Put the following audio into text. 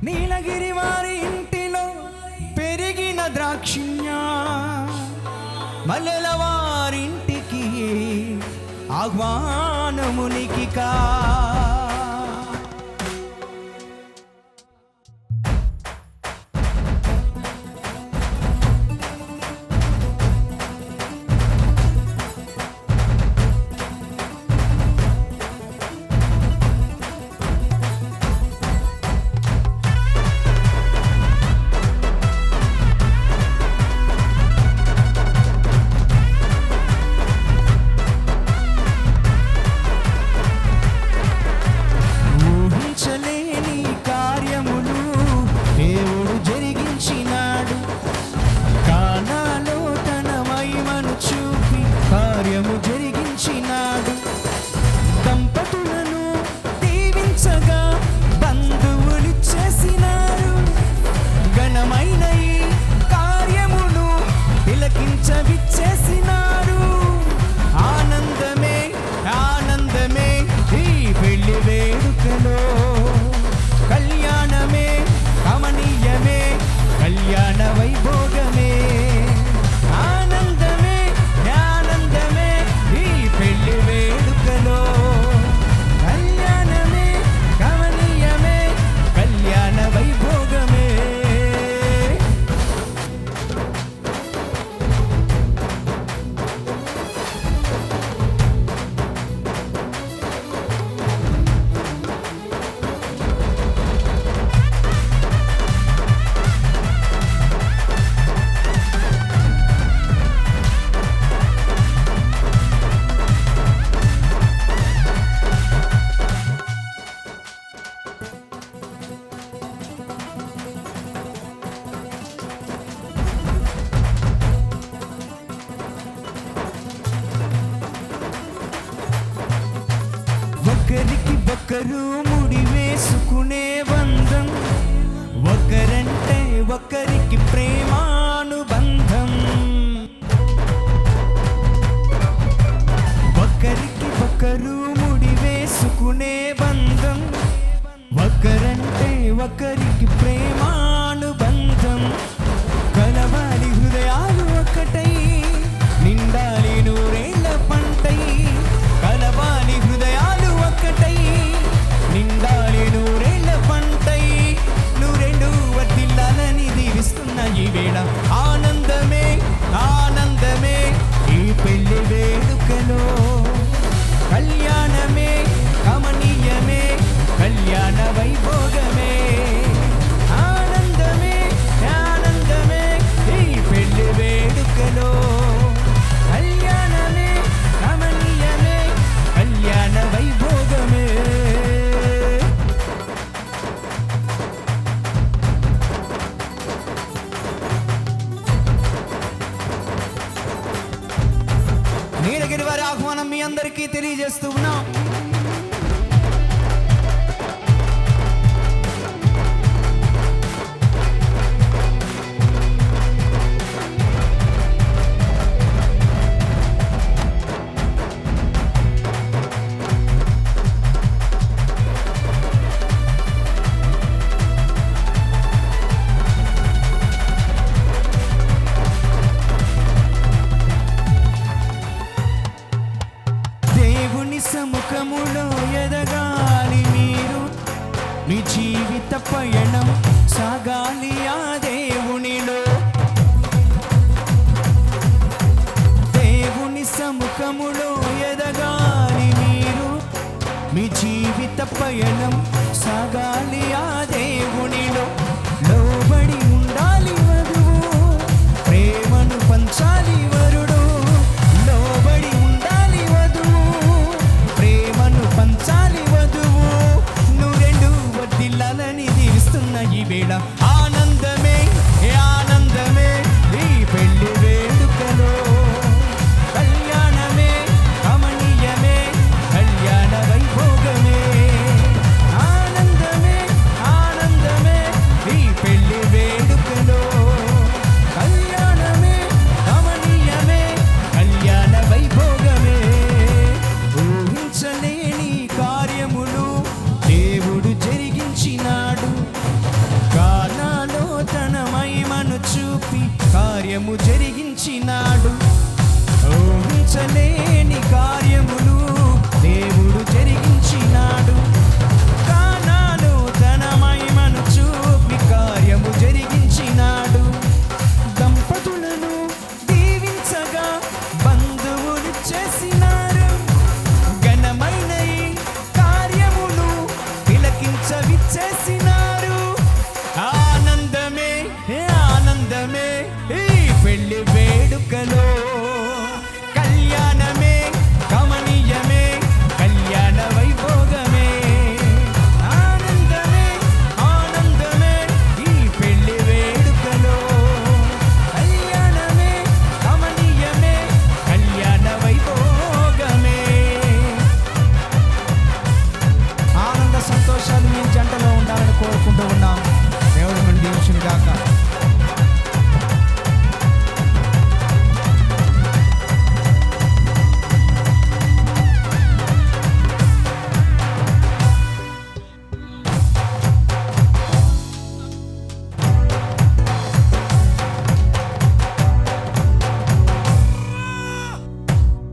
నీలగిరి వారి ఇంటిలో పెరిగిన ద్రాక్షిణ్య మల్లెల వారింటికి ఆహ్వానమునికి కా ఒకరికి ఒకరు ముడి వేసుకునే బంధం, ఒకరంటే ఒకరికి ప్రేమానుబంధం. ఒకరికి ఒకరు ముడి వేసుకునే బంధం, ఒకరంటే ఒకరికి ప్రేమానుబంధం. కలవాలి హృదయాలు ఒకటై, నిండాలి నూరేళ్ల పంటై. కలవాలి హృదయాలు ఒకటై, నిండాలి నూరేళ్ల పంటై. నూరేళ్ళు వర్ధిల్లాలని దీవిస్తున్న ఈ వేళ ఆనందమే ఆనందమే. ఈ పెళ్లి వేడుకలో కళ్యాణమే కమనీయమే, కళ్యాణ వైభోగమే. ఆనందమే ఆనందమే. ఈ పెళ్లి వేడుకలో కళ్యాణమే కమనీయమే, కళ్యాణ వైభోగమే. నీలగిరి వారి ఆహ్వానం మీ అందరికీ తెలియజేస్తూ ఉన్నాం. సముఖములో ఎదగాలి మీరు, మీ జీవిత పయనం సాగాలి ఆ దేవునిలో. దేవుని సముఖములో ఎదగాలి మీరు, మీ జీవిత పయనం సాగాలి ఆ దేవునిలో. లోబడి ఉండాలి వధువు, ప్రేమను పంచాలి వరుడు. లోబడి ఉండాలి వధువు, ప్రేమను పంచాలి వధువు. నూరెండు వర్ధిల్లాలని దీవిస్తున్న ఈ వేళ